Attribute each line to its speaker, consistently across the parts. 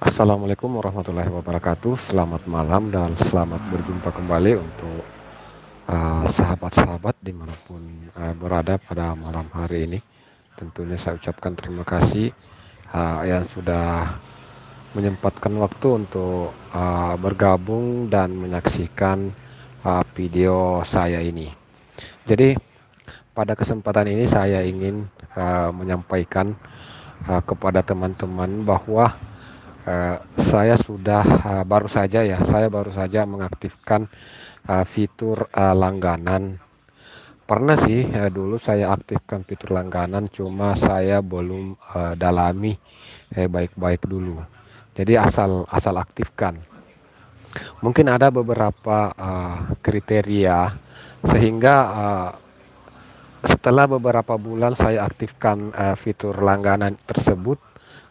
Speaker 1: Assalamualaikum warahmatullahi wabarakatuh. Selamat malam dan selamat berjumpa kembali untuk sahabat-sahabat dimanapun berada pada malam hari ini. Tentunya saya ucapkan terima kasih yang sudah menyempatkan waktu untuk bergabung dan menyaksikan video saya ini. Jadi pada kesempatan ini saya ingin menyampaikan kepada teman-teman bahwa saya baru saja mengaktifkan fitur langganan. Pernah sih dulu saya aktifkan fitur langganan, cuma saya belum dalami baik-baik dulu. Jadi asal asal aktifkan. Mungkin ada beberapa kriteria sehingga setelah beberapa bulan saya aktifkan fitur langganan tersebut,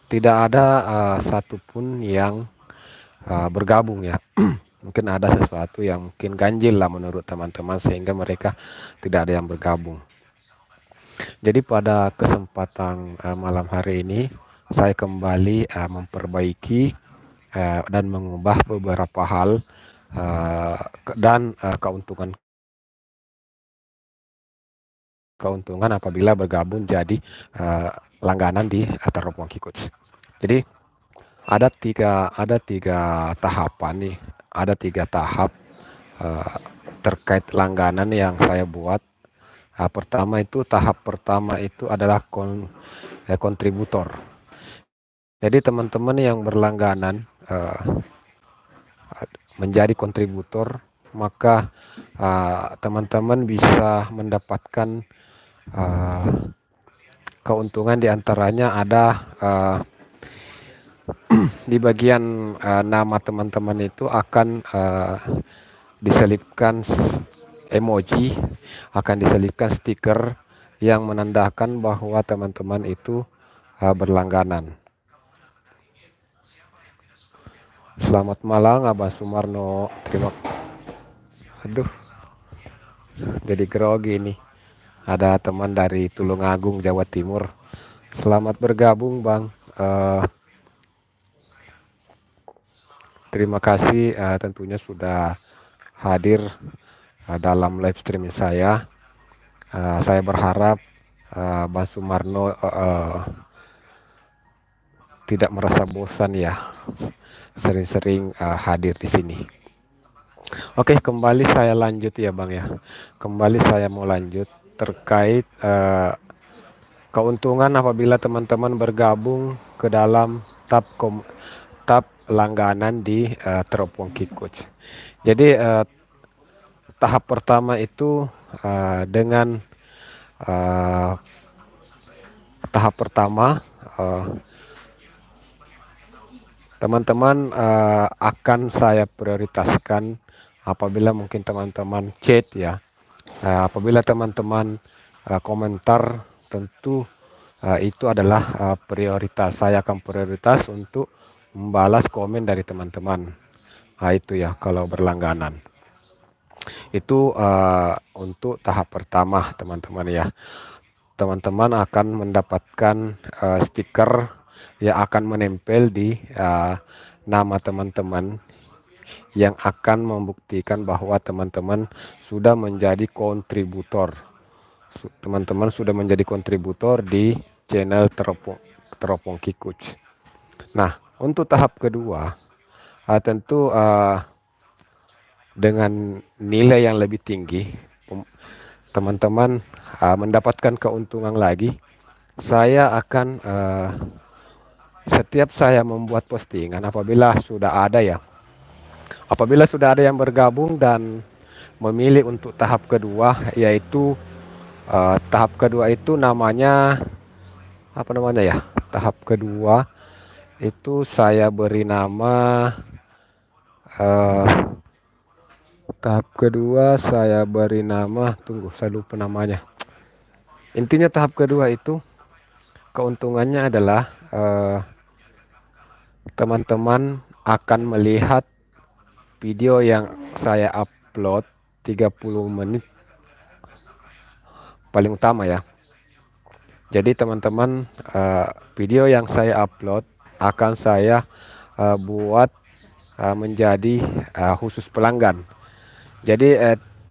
Speaker 1: tidak ada satupun yang bergabung ya. Mungkin ada sesuatu yang mungkin ganjil lah menurut teman-teman sehingga mereka tidak ada yang bergabung. Jadi pada kesempatan malam hari ini saya kembali memperbaiki dan mengubah beberapa hal dan keuntungan apabila bergabung jadi langganan di Teropong Kikuts. Jadi ada tiga tahapan nih, ada tiga tahap uh, terkait langganan yang saya buat. Tahap pertama itu adalah kontributor. Jadi teman-teman yang berlangganan menjadi kontributor, maka teman-teman bisa mendapatkan uh, keuntungan diantaranya ada di bagian nama teman-teman itu akan diselipkan emoji, akan diselipkan stiker yang menandakan bahwa teman-teman itu berlangganan. Selamat malam Abah Sumarno. Aduh, jadi grogi nih. Ada teman dari Tulungagung, Jawa Timur. Selamat bergabung, Bang. Terima kasih tentunya sudah hadir dalam live streaming saya. Saya berharap Bang Sumarno tidak merasa bosan ya, sering-sering hadir di sini. Oke, kembali saya lanjut ya Bang ya. Kembali saya mau lanjut terkait keuntungan apabila teman-teman bergabung ke dalam tab langganan di Teropong Kikuts. Jadi tahap pertama itu dengan uh, tahap pertama teman-teman akan saya prioritaskan apabila mungkin teman-teman chat ya. Apabila teman-teman komentar, tentu itu adalah prioritas. Saya akan prioritas untuk membalas komen dari teman-teman. Itu ya kalau berlangganan. Itu untuk tahap pertama teman-teman ya. Teman-teman akan mendapatkan stiker yang akan menempel di nama teman-teman yang akan membuktikan bahwa teman-teman sudah menjadi kontributor. Teman-teman sudah menjadi kontributor di channel Teropong Kikuts. Nah, untuk tahap kedua, tentu dengan nilai yang lebih tinggi, teman-teman mendapatkan keuntungan lagi. Saya akan setiap saya membuat postingan apabila sudah ada yang bergabung dan memilih untuk tahap kedua, yaitu tahap kedua itu namanya apa namanya ya? Tahap kedua itu saya beri nama uh, tunggu saya lupa namanya. Intinya tahap kedua itu keuntungannya adalah teman-teman akan melihat video yang saya upload 30 menit paling utama ya. Jadi teman-teman, video yang saya upload akan saya buat menjadi khusus pelanggan. Jadi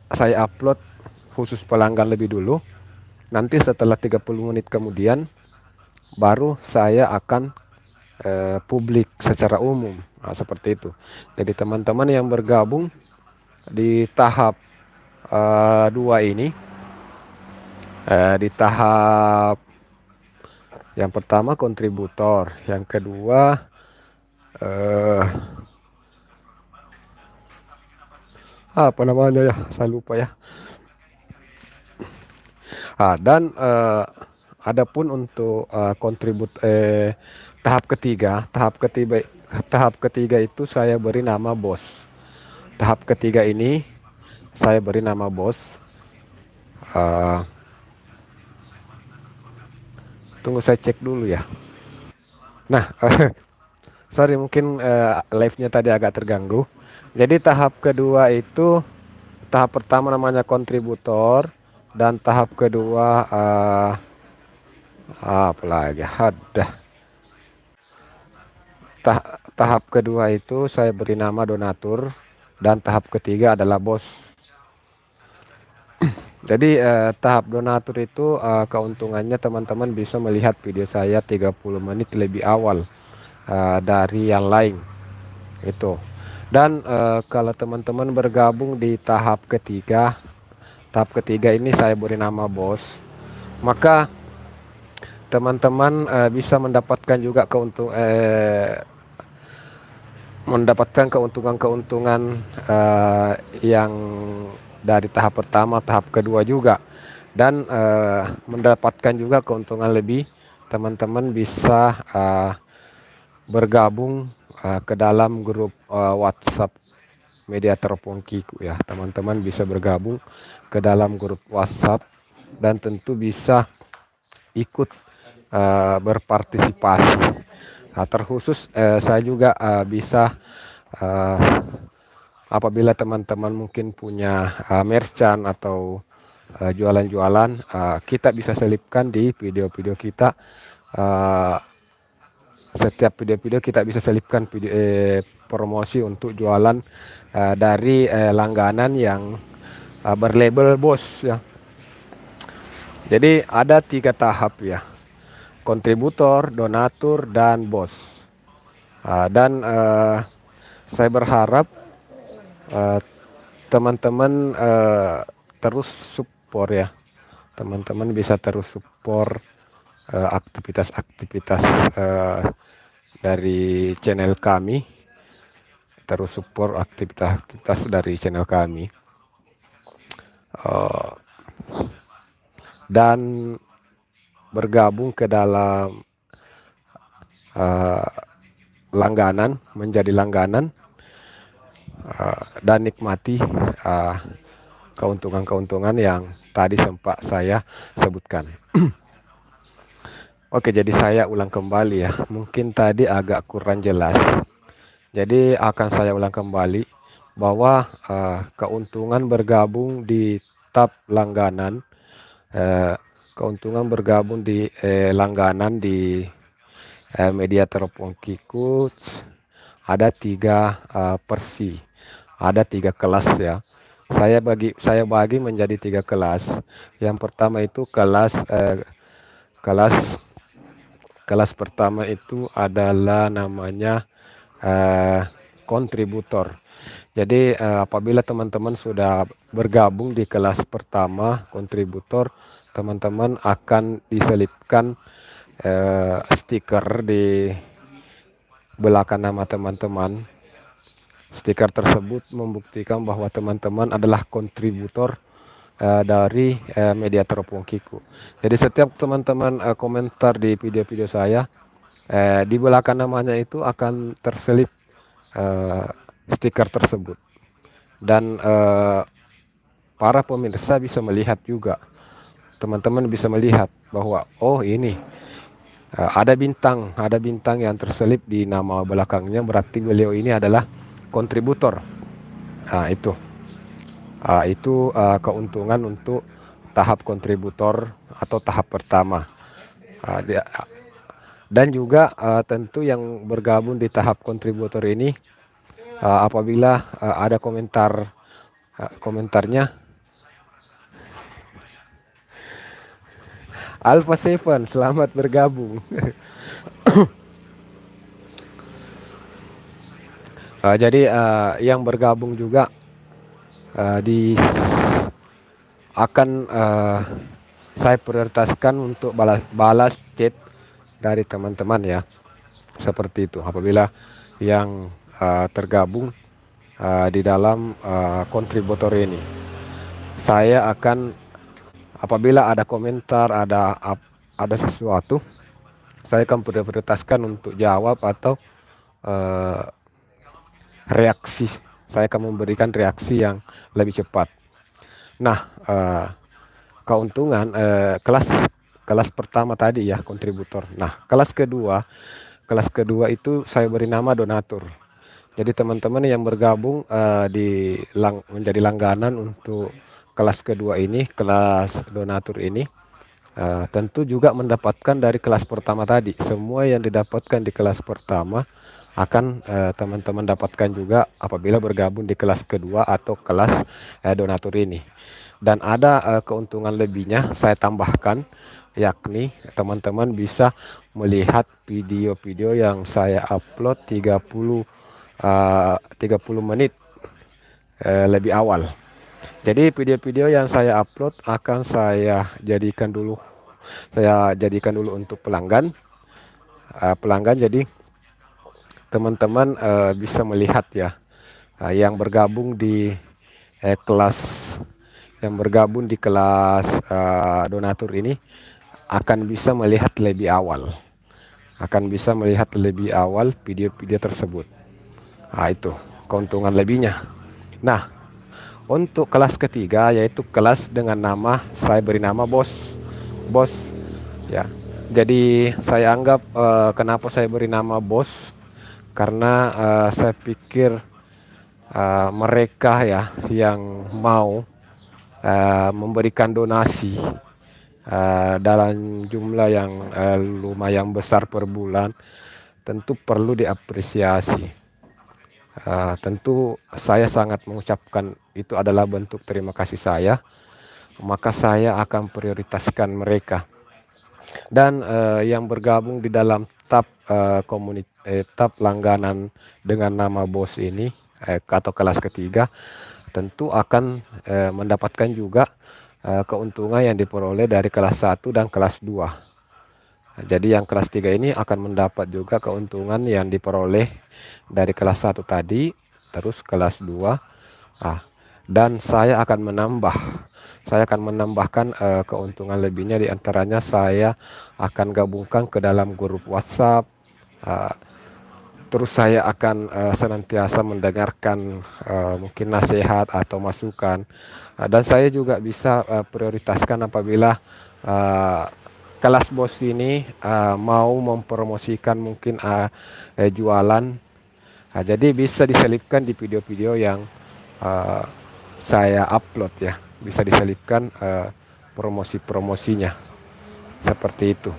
Speaker 1: saya upload khusus pelanggan lebih dulu. Nanti setelah 30 menit kemudian baru saya akan publik secara umum. Nah, seperti itu. Jadi teman-teman yang bergabung di tahap 2 ini, di tahap yang pertama kontributor, yang kedua eh, apa namanya ya, saya lupa ya. Dan adapun untuk tahap ketiga itu saya beri nama bos. Tahap ketiga ini saya beri nama bos. Uh, Tunggu saya cek dulu ya. Nah, sorry mungkin live-nya tadi agak terganggu. Jadi tahap kedua itu, tahap pertama namanya kontributor, dan tahap kedua apa lagi? Tahap kedua itu saya beri nama donatur, dan tahap ketiga adalah bos. Jadi tahap donatur itu keuntungannya teman-teman bisa melihat video saya 30 menit lebih awal dari yang lain itu. Dan kalau teman-teman bergabung di tahap ketiga ini saya beri nama bos, maka teman-teman bisa mendapatkan juga keuntungan-keuntungan yang dari tahap pertama, tahap kedua juga, dan mendapatkan juga keuntungan lebih. Teman-teman bisa bergabung ke dalam grup WhatsApp Media Terpongkiku ya. Teman-teman bisa bergabung ke dalam grup WhatsApp dan tentu bisa ikut berpartisipasi. Terkhusus saya juga bisa apabila teman-teman mungkin punya merchant atau jualan-jualan, kita bisa selipkan di video-video kita. Setiap video-video kita bisa selipkan promosi untuk jualan dari langganan yang berlabel bos ya. Jadi ada 3 tahap ya: kontributor, donatur, dan bos. Dan saya berharap teman-teman terus support ya. Teman-teman bisa terus support aktivitas-aktivitas dari channel kami. Terus support aktivitas-aktivitas dari channel kami. Dan bergabung ke dalam langganan, menjadi langganan, dan nikmati keuntungan-keuntungan yang tadi sempat saya sebutkan. Oke, jadi saya ulang kembali ya. Mungkin tadi agak kurang jelas. Jadi akan saya ulang kembali bahwa keuntungan bergabung di tab langganan, keuntungan bergabung di langganan di Media Terpongkiku ada 3 versi, ada 3 kelas ya. Saya bagi menjadi 3 kelas. Yang pertama itu kelas pertama itu adalah namanya kontributor. Jadi apabila teman-teman sudah bergabung di kelas pertama kontributor, teman-teman akan diselipkan stiker di belakang nama teman-teman. Stiker tersebut membuktikan bahwa teman-teman adalah kontributor dari Media Terpongkiku. Jadi setiap teman-teman komentar di video-video saya, di belakang namanya itu akan terselip stiker tersebut. Dan para pemirsa bisa melihat juga, teman-teman bisa melihat bahwa oh ini ada bintang yang terselip di nama belakangnya, berarti beliau ini adalah kontributor. Nah, itu keuntungan untuk tahap kontributor atau tahap pertama. Uh, dia- dan juga tentu yang bergabung di tahap kontributor ini, apabila ada komentarnya, Alpha Seven selamat bergabung. Jadi yang bergabung juga di akan saya prioritaskan untuk balas chat dari teman-teman ya, seperti itu. Apabila yang tergabung di dalam kontributor ini, saya akan, apabila ada komentar, ada sesuatu, saya akan prioritaskan untuk jawab atau eh, reaksi. Saya akan memberikan reaksi yang lebih cepat. Nah, keuntungan kelas kelas pertama tadi ya, kontributor. Nah, kelas kedua itu saya beri nama donatur. Jadi teman-teman yang bergabung menjadi langganan untuk kelas kedua ini, kelas donatur ini, tentu juga mendapatkan dari kelas pertama tadi. Semua yang didapatkan di kelas pertama akan teman-teman dapatkan juga apabila bergabung di kelas kedua atau kelas donatur ini. Dan ada keuntungan lebihnya saya tambahkan, yakni teman-teman bisa melihat video-video yang saya upload 30 menit lebih awal. Jadi video-video yang saya upload akan saya jadikan dulu untuk pelanggan. Jadi teman-teman bisa melihat ya, yang bergabung di kelas donatur ini akan bisa melihat lebih awal video-video tersebut. Nah, itu keuntungan lebihnya. Nah, untuk kelas ketiga, yaitu kelas dengan nama, saya beri nama bos ya. Jadi saya anggap, kenapa saya beri nama bos, karena saya pikir mereka ya yang mau memberikan donasi dalam jumlah yang lumayan besar per bulan, tentu perlu diapresiasi. Tentu saya sangat mengucapkan itu adalah bentuk terima kasih saya, maka saya akan prioritaskan mereka. Dan yang bergabung di dalam tab langganan dengan nama bos ini, atau kelas ketiga, tentu akan mendapatkan juga keuntungan yang diperoleh dari kelas 1 dan kelas 2. Jadi yang kelas 3 ini akan mendapat juga keuntungan yang diperoleh dari kelas 1 tadi, terus kelas 2. Dan saya akan menambahkan keuntungan lebihnya, diantaranya saya akan gabungkan ke dalam grup WhatsApp. ah, Terus saya akan senantiasa mendengarkan mungkin nasihat atau masukan. Dan saya juga bisa prioritaskan apabila uh, kelas bos ini mau mempromosikan mungkin jualan. Jadi bisa diselipkan di video-video yang uh, saya upload ya. Bisa diselipkan promosi-promosinya. Seperti itu.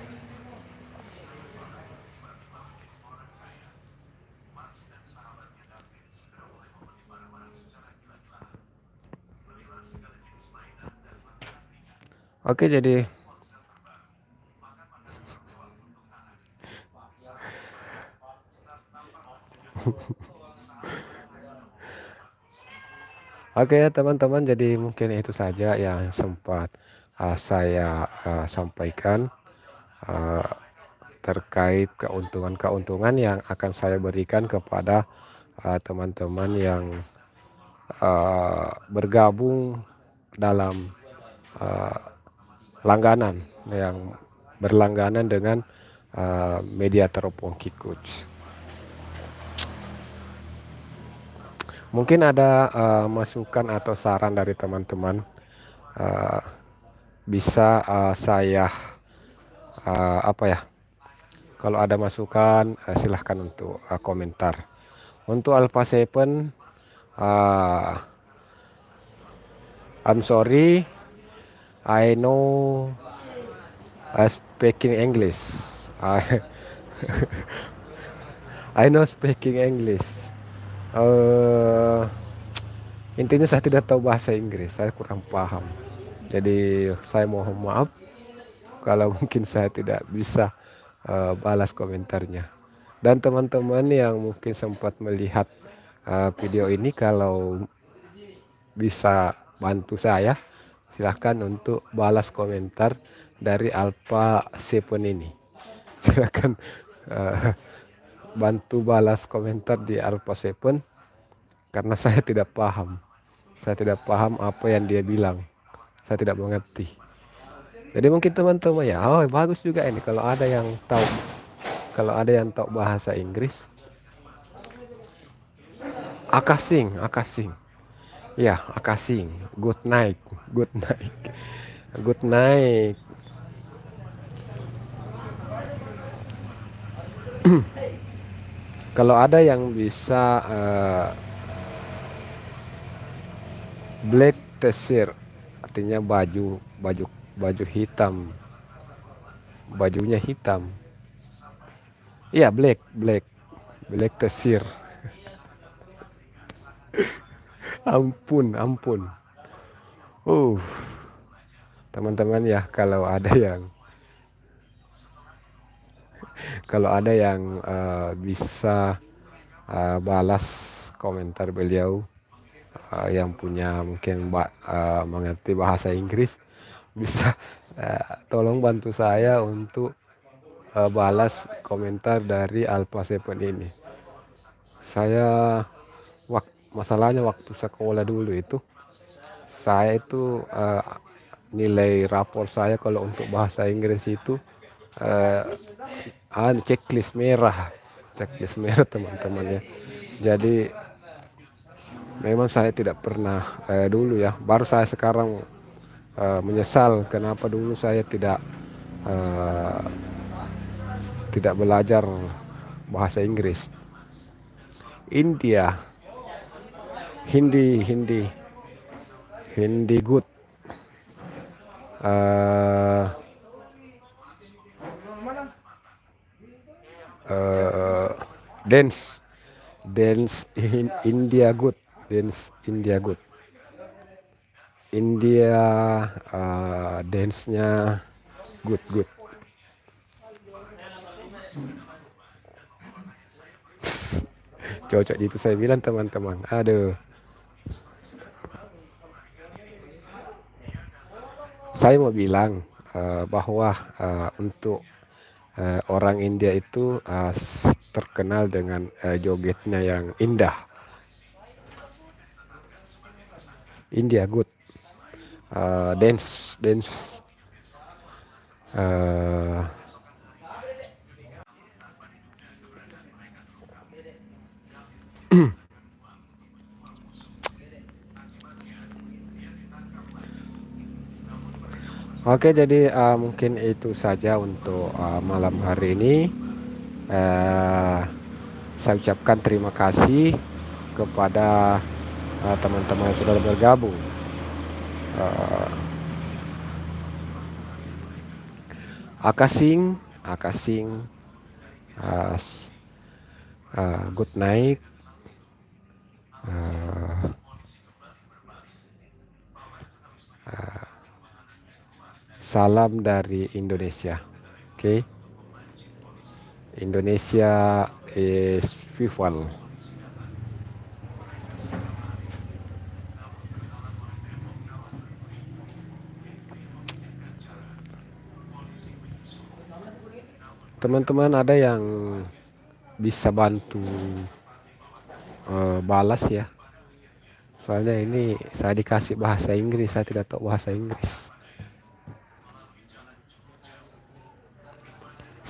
Speaker 1: Oke, jadi oke ya teman-teman, jadi mungkin itu saja yang sempat saya sampaikan uh, terkait keuntungan-keuntungan yang akan saya berikan kepada teman-teman yang bergabung dalam uh, langganan yang berlangganan dengan media Teropongki Coach. Mungkin ada masukan atau saran dari teman-teman, uh, bisa saya apa ya? Kalau ada masukan, silahkan untuk komentar. Untuk Alpha Seven, I'm sorry, I know Speaking English. I I know speaking English. Uh, Intinya saya tidak tahu bahasa Inggris, saya kurang paham. Jadi saya mohon maaf kalau mungkin saya tidak bisa balas komentarnya. Dan teman-teman yang mungkin sempat melihat video ini, kalau bisa bantu saya, silahkan untuk balas komentar dari Alpha Seven ini. Silahkan eh, bantu balas komentar di Alpha Seven, karena saya tidak paham. Saya tidak paham apa yang dia bilang. Saya tidak mengerti. Jadi mungkin teman-teman ya, oh bagus juga ini kalau ada yang tahu, bahasa Inggris. Akasing, akasing. Ya, akasing. Good night, good night, good night. Kalau ada yang bisa black t-shirt, artinya baju baju baju hitam, bajunya hitam. Iya, black black black t-shirt. Ampun, ampun. Uh, Teman-teman ya, kalau ada yang bisa balas komentar beliau, yang punya mungkin mengerti bahasa Inggris, bisa tolong bantu saya untuk balas komentar dari Alpha Seven ini. Saya masalahnya waktu sekolah dulu itu, saya itu nilai rapor saya kalau untuk bahasa Inggris itu uh, checklist merah teman-teman ya. Jadi memang saya tidak pernah dulu ya, baru saya sekarang menyesal kenapa dulu saya uh, tidak belajar bahasa Inggris. India, Hindi good. uh, uh, dance in India good, dance India good. India dance-nya good good. Cocok itu saya bilang teman-teman. Aduh, saya mau bilang bahwa untuk orang India itu terkenal dengan jogetnya yang indah. India good. Dance Oke, jadi mungkin itu saja untuk malam hari ini. Saya ucapkan terima kasih kepada teman-teman yang sudah bergabung. Akasing, uh, good night. Salam dari Indonesia. Oke. Indonesia is vival. Teman-teman ada yang bisa bantu balas ya. Soalnya ini saya dikasih bahasa Inggris, saya tidak tahu bahasa Inggris.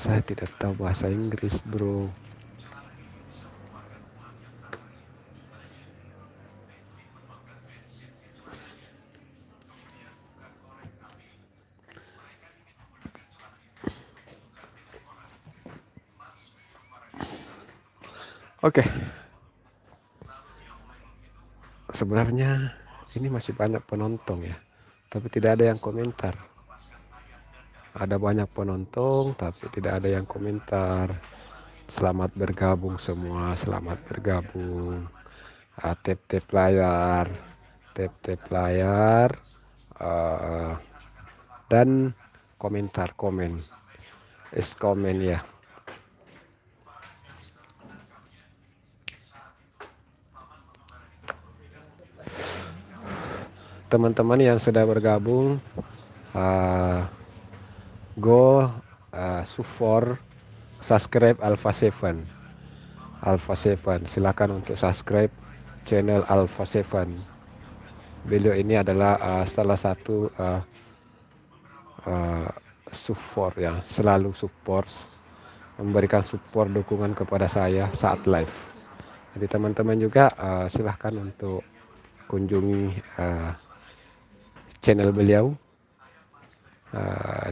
Speaker 1: Saya tidak tahu bahasa Inggris, bro. Oke. Sebenarnya ini masih banyak penonton ya, tapi tidak ada yang komentar. Ada banyak penonton tapi tidak ada yang komentar. Selamat bergabung semua, selamat bergabung. Tap-tap layar, tap-tap layar, uh, dan komentar komen, komen ya. Teman-teman yang sudah bergabung, go support, subscribe Alpha 7. Silakan untuk subscribe channel Alpha 7. Beliau ini adalah salah satu support ya, selalu support, memberikan support dukungan kepada saya saat live. Jadi teman-teman juga silahkan untuk kunjungi channel beliau,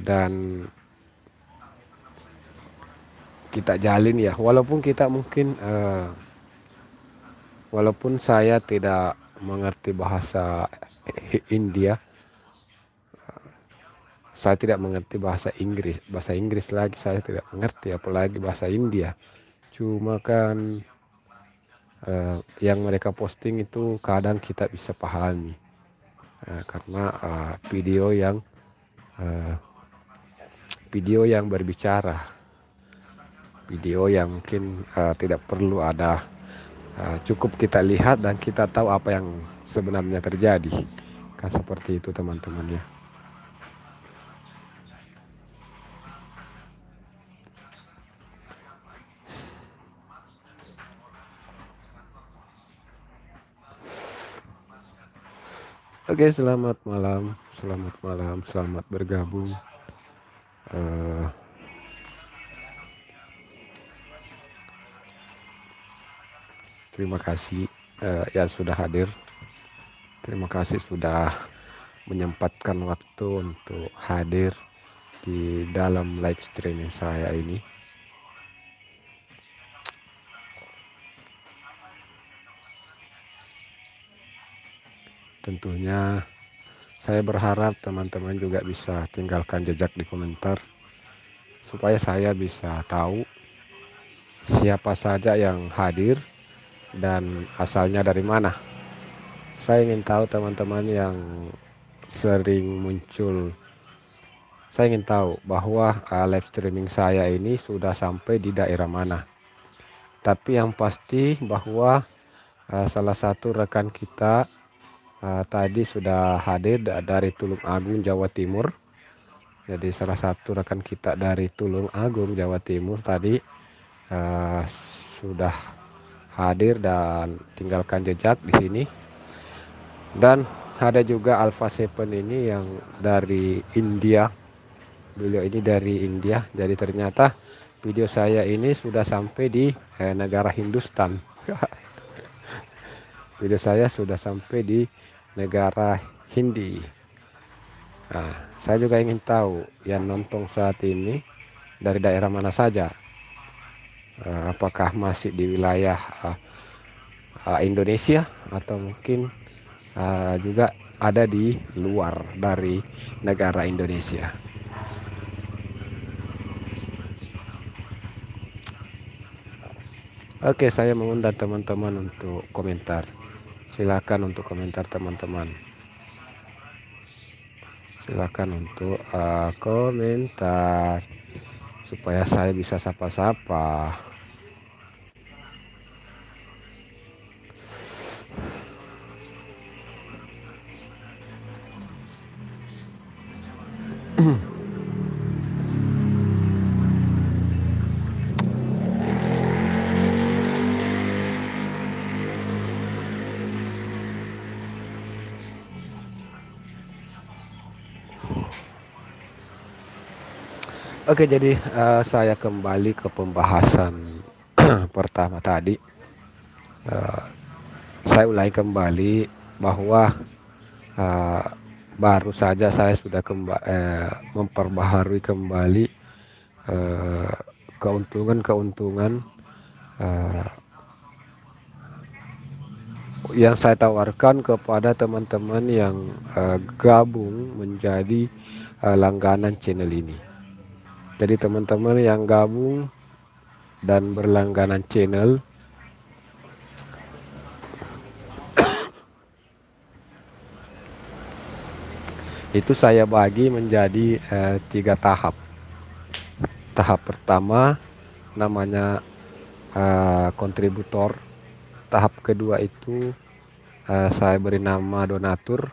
Speaker 1: dan kita jalin ya, walaupun kita mungkin walaupun saya tidak mengerti bahasa India, saya tidak mengerti bahasa Inggris lagi saya tidak mengerti, apalagi bahasa India. Cuma kan yang mereka posting itu kadang kita bisa pahami, karena video yang berbicara, video yang mungkin tidak perlu ada, cukup kita lihat dan kita tahu apa yang sebenarnya terjadi, kan seperti itu teman-teman ya. Oke, selamat malam, selamat bergabung. Terima kasih yang sudah hadir. Terima kasih sudah menyempatkan waktu untuk hadir di dalam live streaming saya ini. Tentunya saya berharap teman-teman juga bisa tinggalkan jejak di komentar supaya saya bisa tahu siapa saja yang hadir dan asalnya dari mana. Saya ingin tahu teman-teman yang sering muncul. Saya ingin tahu bahwa live streaming saya ini sudah sampai di daerah mana. Tapi yang pasti bahwa salah satu rekan kita tadi sudah hadir dari Tulung Agung, Jawa Timur. Jadi salah satu rekan kita dari Tulung Agung, Jawa Timur tadi sudah hadir dan tinggalkan jejak di sini. Dan ada juga Alpha 7 ini yang dari India. Beliau ini dari India. Jadi ternyata video saya ini sudah sampai di negara Hindustan. Video saya sudah sampai di negara Hindi. Nah, saya juga ingin tahu yang nonton saat ini dari daerah mana saja. Apakah masih di wilayah Indonesia atau mungkin juga ada di luar dari negara Indonesia. Oke, saya mengundang teman-teman untuk komentar. Silakan untuk komentar teman-teman. Silakan untuk komentar supaya saya bisa sapa-sapa. Oke, jadi saya kembali ke pembahasan pertama tadi. Saya ulangi kembali bahwa baru saja saya sudah memperbaharui kembali keuntungan yang saya tawarkan kepada teman-teman yang gabung menjadi langganan channel ini. Jadi teman-teman yang gabung dan berlangganan channel itu saya bagi menjadi 3 tahap. Tahap pertama namanya kontributor. Tahap kedua itu saya beri nama donatur,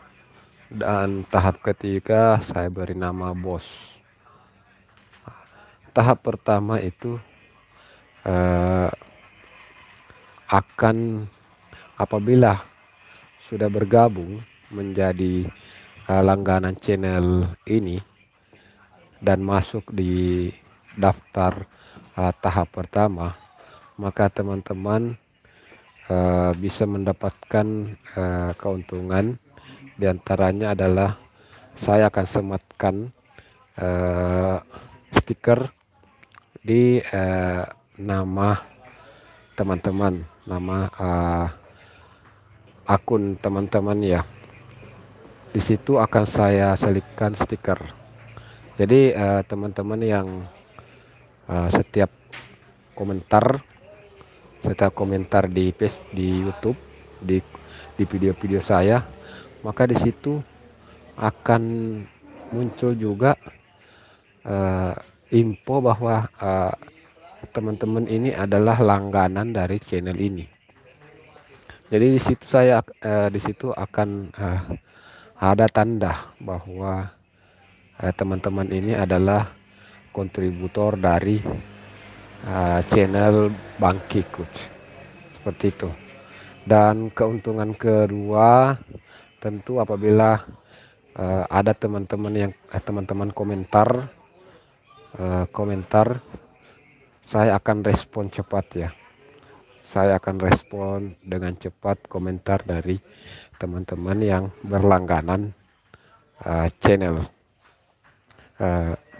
Speaker 1: dan tahap ketiga saya beri nama bos. Tahap pertama itu eh, akan apabila sudah bergabung menjadi langganan channel ini dan masuk di daftar tahap pertama, maka teman-teman bisa mendapatkan keuntungan. Di antaranya adalah saya akan sematkan stiker di nama teman-teman, nama akun teman-teman ya. Di situ akan saya selipkan stiker. Jadi teman-teman yang setiap komentar di YouTube, di video-video saya, maka di situ akan muncul juga info bahwa teman-teman ini adalah langganan dari channel ini. Jadi di situ akan ada tanda bahwa teman-teman ini adalah kontributor dari channel Bangki Coach, seperti itu. Dan keuntungan kedua, tentu apabila ada teman-teman komentar, saya akan respon cepat ya. Saya akan respon dengan cepat komentar dari teman-teman yang berlangganan channel.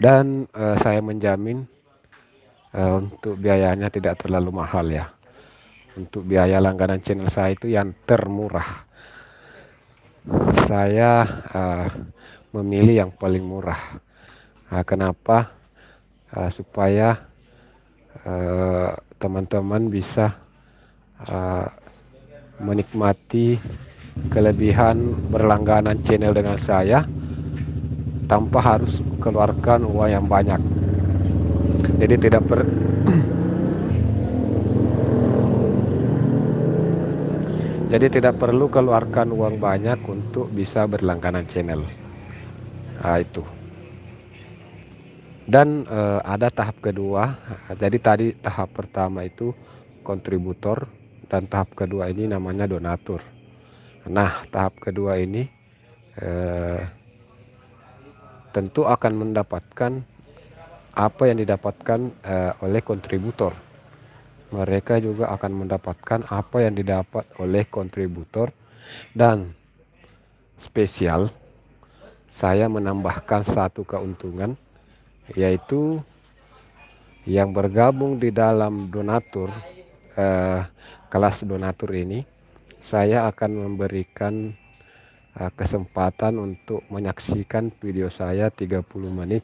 Speaker 1: Dan saya menjamin untuk biayanya tidak terlalu mahal ya. Untuk biaya langganan channel saya itu yang termurah. Saya memilih yang paling murah. Kenapa? Supaya teman-teman bisa menikmati kelebihan berlangganan channel dengan saya tanpa harus keluarkan uang yang banyak. Jadi tidak perlu keluarkan uang banyak untuk bisa berlangganan channel. Itu. Dan ada tahap kedua. Jadi tadi tahap pertama itu kontributor, dan tahap kedua ini namanya donatur. Nah, tahap kedua ini tentu akan mendapatkan apa yang didapatkan oleh kontributor. Mereka juga akan mendapatkan apa yang didapat oleh kontributor. Dan spesial, saya menambahkan satu keuntungan, yaitu yang bergabung di dalam donatur, kelas donatur ini, saya akan memberikan kesempatan untuk menyaksikan video saya 30 menit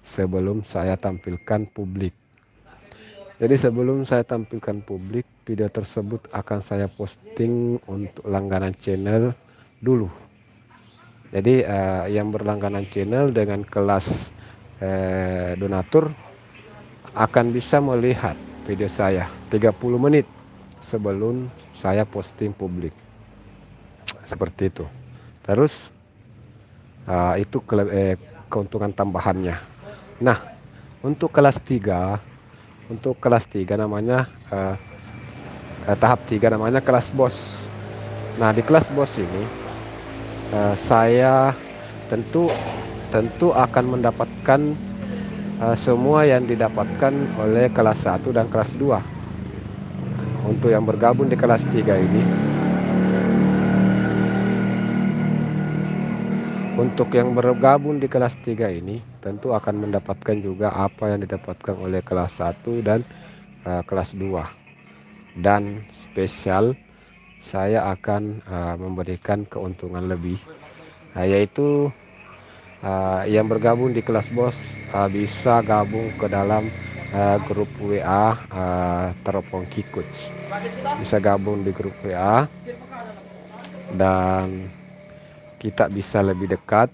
Speaker 1: sebelum saya tampilkan publik. Jadi sebelum saya tampilkan publik, video tersebut akan saya posting untuk langganan channel dulu. Jadi yang berlangganan channel dengan kelas donatur akan bisa melihat video saya 30 menit sebelum saya posting publik. Seperti itu. Terus itu keuntungan tambahannya. Nah, untuk kelas 3 namanya tahap 3 namanya kelas bos. Nah, di kelas bos ini saya tentu akan mendapatkan semua yang didapatkan oleh kelas 1 dan kelas 2. Untuk yang bergabung di kelas 3 ini, tentu akan mendapatkan juga apa yang didapatkan oleh kelas 1 dan kelas 2. Dan spesial, saya akan memberikan keuntungan lebih, yaitu yang bergabung di kelas bos bisa gabung ke dalam grup WA Teropong Kikuts. Bisa gabung di grup WA dan kita bisa lebih dekat.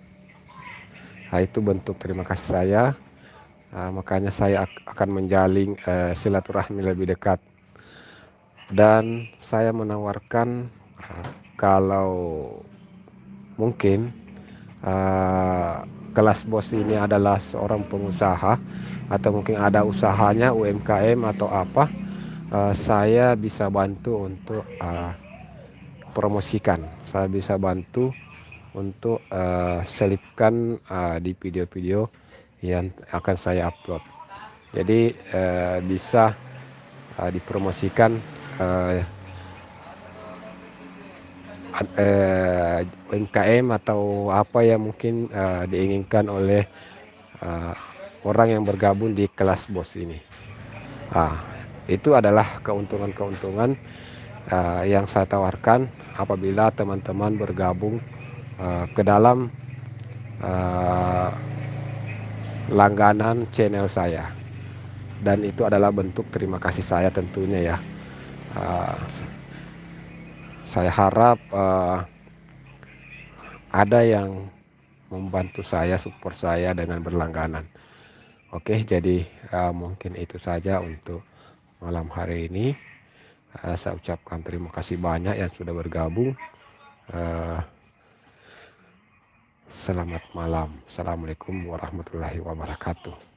Speaker 1: Nah, itu bentuk terima kasih saya. Makanya saya akan menjalin silaturahmi lebih dekat. Dan saya menawarkan kalau mungkin kelas bos ini adalah seorang pengusaha atau mungkin ada usahanya UMKM atau apa, saya bisa bantu untuk promosikan. Saya bisa bantu untuk selipkan di video-video yang akan saya upload. Jadi bisa dipromosikan UMKM atau apa yang mungkin diinginkan oleh orang yang bergabung di kelas bos ini. Itu adalah keuntungan-keuntungan yang saya tawarkan apabila teman-teman bergabung ke dalam langganan channel saya, dan itu adalah bentuk terima kasih saya tentunya ya. Saya harap ada yang membantu saya, support saya dengan berlangganan. Oke, jadi mungkin itu saja untuk malam hari ini. Saya ucapkan terima kasih banyak yang sudah bergabung. Selamat malam. Assalamualaikum warahmatullahi wabarakatuh.